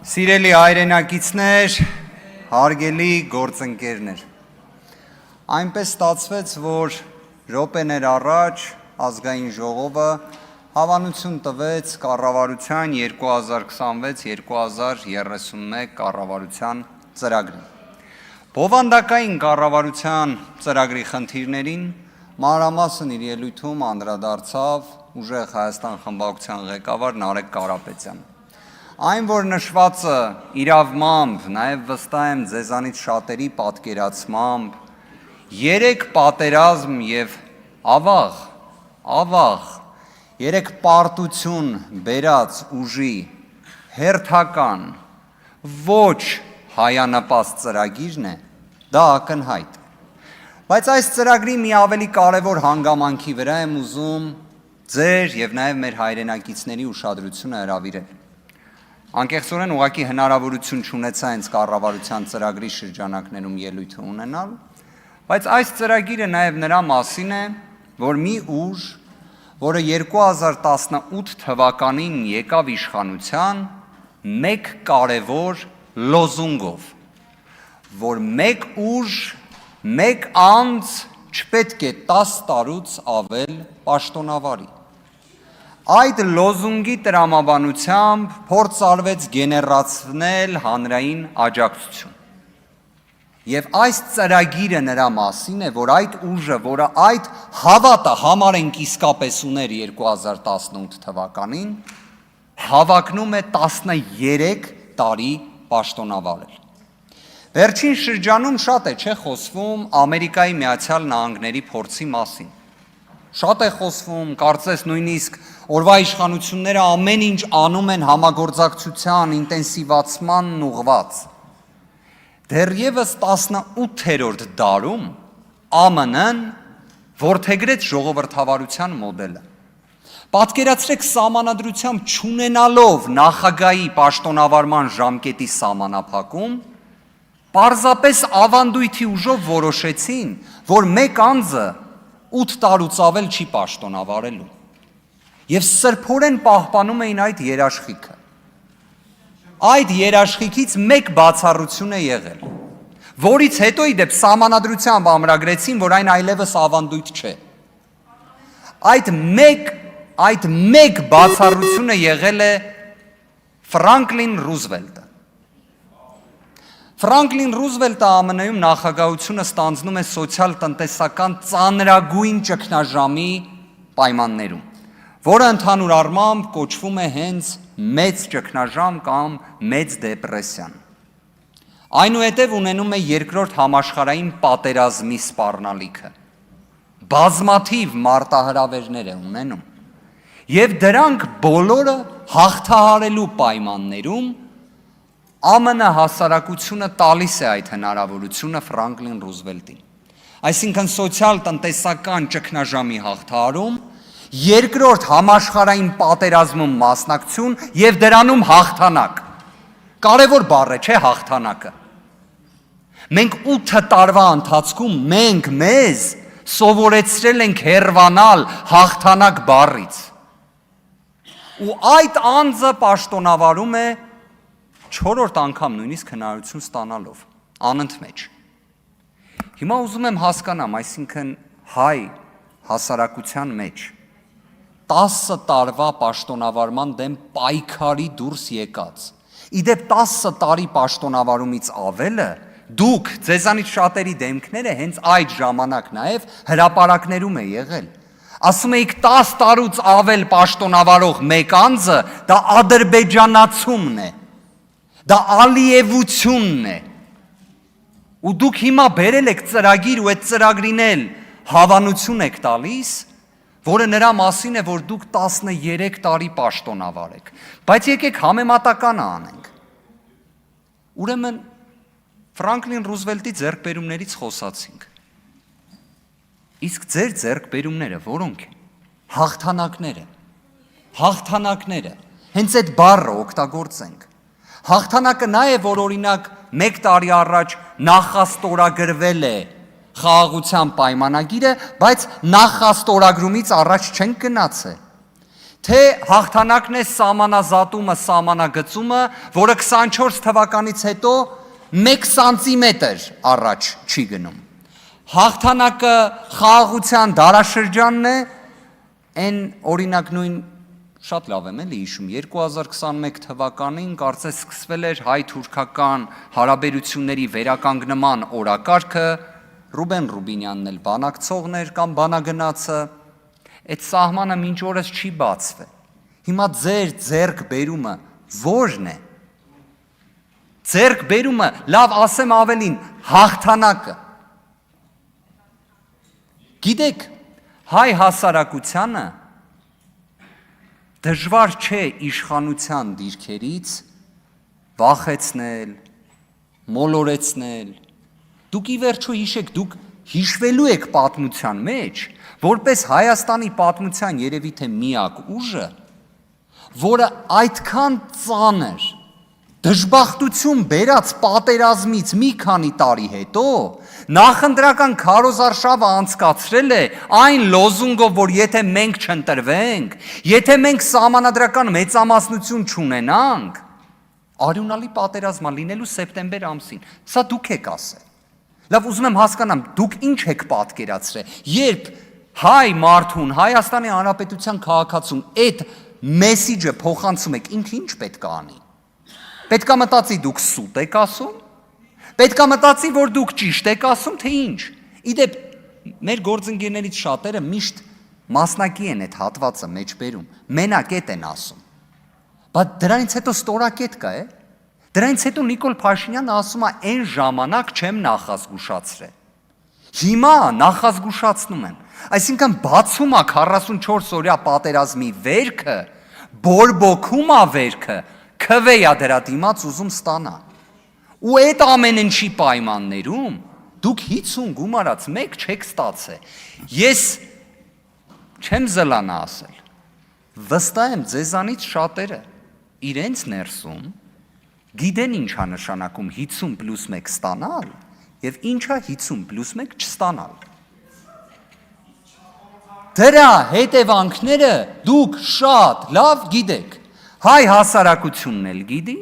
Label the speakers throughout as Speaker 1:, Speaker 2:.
Speaker 1: Սիրելի հայրենակիցներ, հարգելի գործընկերներ, այնպես ստացվեց, որ րոպեներ առաջ ազգային ժողովը հավանություն տվեց կառավարության 2026-2031 կառավարության ծրագրին։ Բովանդակային կառավարության ծրագրի խնդիրներին մանրամասն իր ելույթում անդրադարձավ ուժեղ Հայաստան խմբակցության ղեկավար Նարեկ Կարապետյանը։ Այն, որ նշվածը իրավմամբ, նաև վստահ եմ ձեզանից շատերի պատկերացմամբ, 3 պատերազմ և ավաղ, 3 պարտություն բերած ուժի հերթական, ոչ հայանպաստ ծրագիրն է, դա ակնհայտ։ Բայց այս ծրագրի մի ավելի կարևոր հանգամանքի վրա եմ ուզում ձեր և նաև մեր հայրենակիցների ուշադրությունը հրավիրել։ Անկեղծորեն ուղղակի հնարավորություն չունեցա հենց կառավարության ծրագրի շրջանակներում ելույթ ունենալ, բայց այս ծրագիրը նաև նրա մասին է, որ մի ուժ, որը 2018 թվականին եկավ իշխանության մեկ կարևոր լոզունգով, որ մեկ ուժ, մեկ անձ չպետք է 10 տարուց ավել պաշտոնավարի։ Այդ լոզունգի տրամաբանությամբ փորձ արվեց գեներացնել հանրային աջակցություն։ Եվ այս ծրագիրը նրա մասին է, որ այդ ուժը, որը այդ հավատը համարենք իսկապես ուներ 2018 թվականին, հավակնում է 13 տարի պաշտոնավարել։ Վերջին շրջանում շատ է չէ խոսվում Ամերիկայի Միացյալ Նահանգների փորձի մասին։ Շատ է խոսվում, կարծես նույնիսկ օրվա իշխանությունները ամեն ինչ անում են համագործակցության, ինտենսիվացմանն ուղղված։ Դեռևս 18-րդ դարում ԱՄՆ-ն որդեգրեց ժողովրդավարության մոդելը։ Պատկերացրեք սահմանադրությամբ չունենալով նախագահի պաշտոնավարման ժամկետի սահմանափակում, պարզապես ավանդույթի ուժով որոշեցին, որ մեկ անձը 8 տարուց ավել չի պաշտոնավարելու։ Եվ սրբորեն պահպանում էին այդ երաշխիքը։ Այդ երաշխիքից մեկ բացառություն է եղել, որից հետո իդեպ սահմանադրությամբ ամրագրեցին, որ այն այլևս ավանդույթ չէ։ Այդ մեկ բացառությունը եղել է Ֆրանկլին Ռուզվելտը։ Ֆրանկլին Ռուզվելտը ԱՄՆ-ում նախագահությունը ստանձնում է սոցիալ-տնտեսական ծանրագույն ճգնաժամի պայմաններում, որը ընդհանուր առմամբ կոչվում է հենց մեծ ճգնաժամ կամ մեծ դեպրեսիան։ Այնուհետև ունենում է երկրորդ համաշխարհային պատերազմի սպառնալիքը, բազմաթիվ մարտահրավերներ է ունենում, և դրանք բոլորը հաղթահարելու պայմաններում ԱՄՆ հասարակությունը տալիս է այդ հնարավորությունը Ֆրանկլին Ռուզվելտին։ Այսինքն սոցիալ-տնտեսական ճգնաժամի հաղթահարում, երկրորդ համաշխարհային պատերազմում մասնակցություն և դրանում հաղթանակ։ Կարևոր բառ է, չէ՞ հաղթանակը։ Մենք 8 տարվա ընթացքում մենք մեզ սովորեցրել ենք հեռվանալ հաղթանակ բառից։ Ու այդ անձը պաշտոնավարում է 4-րդ անգամ նույնիսկ հնարավորություն ստանալով, անընդմեջ։ Հիմա ուզում եմ հասկանամ, այսինքն հայ հասարակության մեջ 10 տարվա պաշտոնավարման դեմ պայքարի դուրս եկած, իդեպ 10 տարի պաշտոնավարումից ավելը, դուք ձեզանից շատերի դեմքները հենց այդ ժամանակ նաև հրապարակներում է եղել։ Ասում էիք 10 տարուց ավել պաշտոնավարող մեկ անձը, դա ադրբեջանացումն է, դա ալիևությունն է, ու դուք հիմա բերել եք ծրագիր ու այդ ծրագրին էլ հավանություն եք տալիս, որը նրա մասին է, որ դուք 13 տարի պաշտոնավար եք, բայց եկեք համեմատականը անենք։ Ուրեմն Ֆրանկլին Ռուզվելտի ձեռքբերումներից խոսացինք, իսկ ձեր ձեռքբերումները որոնք են։ Հաղթանակները, հենց այդ բառը օգտագործենք։ Հաղթանակը նա է, որ օրինակ 1 տարի առաջ նախաստորագրվել է խաղաղության պայմանագիրը, բայց նախաստորագրումից առաջ չենք գնացել։ թե հաղթանակն է սահմանազատումը, սահմանագծումը, որը 24 թվականից հետո 1 սանտիմետր առաջ չի գնում։ Հաղթանակը խաղաղության դարաշրջանն է, այն օրինակ նույն շատ լավ եմ էլի հիշում 2021 թվականին կարծես սկսվել էր հայ-թուրքական հարաբերությունների վերականգնման օրակարգը, Ռուբեն Ռուբինյանն էլ բանակցողն էր կամ բանագնացը, այդ սահմանը մինչ օրս չի բացվել։ Հիմա ձեր ձեռքբերումը ո՞րն է։ Ձեռքբերումը, լավ ասեմ ավելին, հաղթանակը։ Գիտեք, հայ հասարակությանը դժվար չէ իշխանության դիրքերից վախեցնել, մոլորեցնել։ Դուք ի վերջո հիշեք, դուք հիշվելու եք պատմության մեջ, որպես Հայաստանի պատմության երևի թե միակ ուժը, որը այդքան ծանր դժբախտություն բերած պատերազմից մի քանի տարի հետո նախընտրական քարոզարշավը անցկացրել է այն լոզունգով, որ եթե մենք չընտրվենք, եթե մենք սահմանադրական մեծամասնություն չունենանք, արյունալի պատերազմա լինելու սեպտեմբեր ամսին։ Սա դուք եք ասել։ Լավ, ուզում եմ հասկանամ, դուք ինչ եք պատկերացրել, երբ հայ մարդուն, Հայաստանի Հանրապետության քաղաքացուն այդ մեսիջը փոխանցում եք, ինքը ինչ պետք է անի։ Պետք է մտածի դուք սուտ եք ասում, պետք է մտածի, որ դուք ճիշտ եք ասում, թե ինչ։ Իդեպ, մեր գործընկերներից շատերը միշտ մասնակի են այդ հատվածը մեջ բերում, մենակետ են ասում։ Բայց դրանից հետո ստորակետ կա, է։ Դրանից հետո Նիկոլ Փաշինյանը ասում է, այն ժամանակ չեմ նախազգուշացրել։ Հիմա նախազգուշացնում եմ։ Այսինքն բացում է 44 օրյա պատերազմի վերքը, բորբոքում է վերքը, քվեյա դրա դիմաց ուզում ստանա։ Ու այդ ամեն ինչի պայմաններում դուք 50 գումարած մեկ չեք ստացել։ Ես չեմ զլանա ասել։ Վստահ եմ ձեզանից շատերը իրենց ներսում գիտեն ինչա նշանակում 50 + 1 ստանալ եւ ինչա 50 + 1 չստանալ։ Դրա հետևանքները դուք շատ լավ գիտեք։ Հայ հասարակությունն էլ գիտի,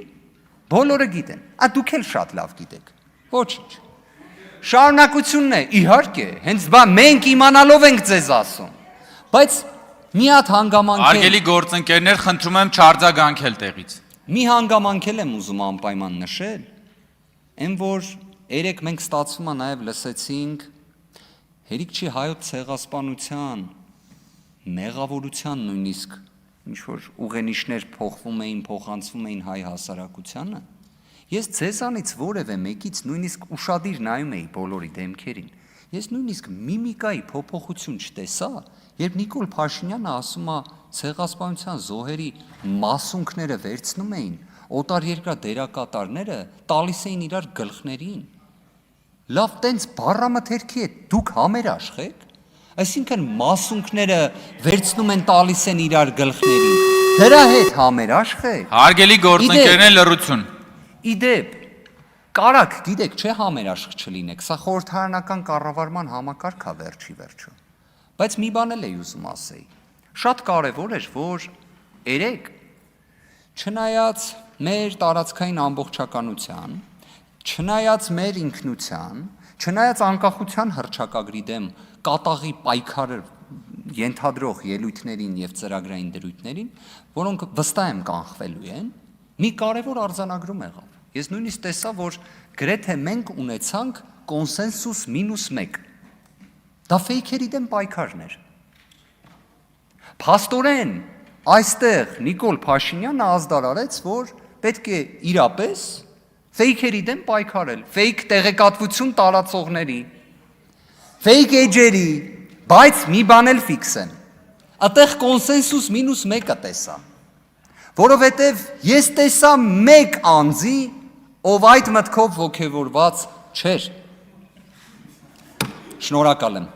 Speaker 1: բոլորը գիտեն։ Դուք էլ շատ լավ գիտեք։ Ոչինչ։ Շարունակությունն է, իհարկե, հենց մենք իմանալով ենք ձեզ ասում։ Բայց մի հատ հանգամանք է։
Speaker 2: Արգելի գործընկերներ, խնդրում եմ չարձագանքել տեղից։
Speaker 1: Մի հանգամանք եմ ուզում անպայման նշել, այն որ երեք մենք ստացվում է նաև լսեցինք հերիք չի հայոց ցեղասպանության, մեղավորության նույնիսկ ինչ որ ուղենիշներ փոխվում էին, փոխանցվում էին հայ հասարակությանը։ Ես ձեզանից որևէ մեկից նույնիսկ ուշադիր նայում էի բոլորի դեմքերին։ Ես նույնիսկ միմիկայի փոփոխություն չտեսա, երբ Նիկոլ Փաշինյանը ասում է ցեղասպանության զոհերի մասունքները վերցնում էին, օտարերկրյա դերակատարները տալիս էին իրար գլխներին։ Լավ, տենց բառամթերքի է, դուք համերաշխ եք։ Այսինքն մասունքները վերցնում են տալիս են իրար գլխներին։ Դրա հետ համերաշխ եք։
Speaker 2: Հարգելի գործընկերներ, լռություն։
Speaker 1: Իդեպ, կարակ, գիտեք, չէ համերաշխ չլինեք, սա խորհրդարանական կառավարման համակարգ է վերջի վերջո։ Բայց մի բան էլ էի ուզում ասեի։ Շատ կարևոր էր, որ երեք, չնայած մեր տարածքային ամբողջականության, չնայած մեր ինքնության, չնայած անկախության հռչակագրի դեմ կատաղի պայքարը ենթադրող ելույթներին եւ ծրագրային դրույթներին, որոնք վստահ եմ կանխվելու են, մի կարևոր արձանագրում եղավ։ Ես նույնիսկ տեսա, որ գրեթե մենք ունեցանք կոնսենսուս -1։ Դա ֆեյքերի դեմ պայքարներ։ Փաստորեն, այստեղ Նիկոլ Փաշինյանը ազդարարեց, որ պետք է իրապես ֆեյքերի դեմ պայքարել, ֆեյք տեղեկատվություն տարածողների, ֆեյք էջերի, բայց մի բան էլ ֆիքս են։ Այդտեղ կոնսենսուս -1-ը տեսա, որովհետև ես տեսա մեկ անձի, ով այդ մտքով ոգևորված չէր։ Շնորհակալ եմ։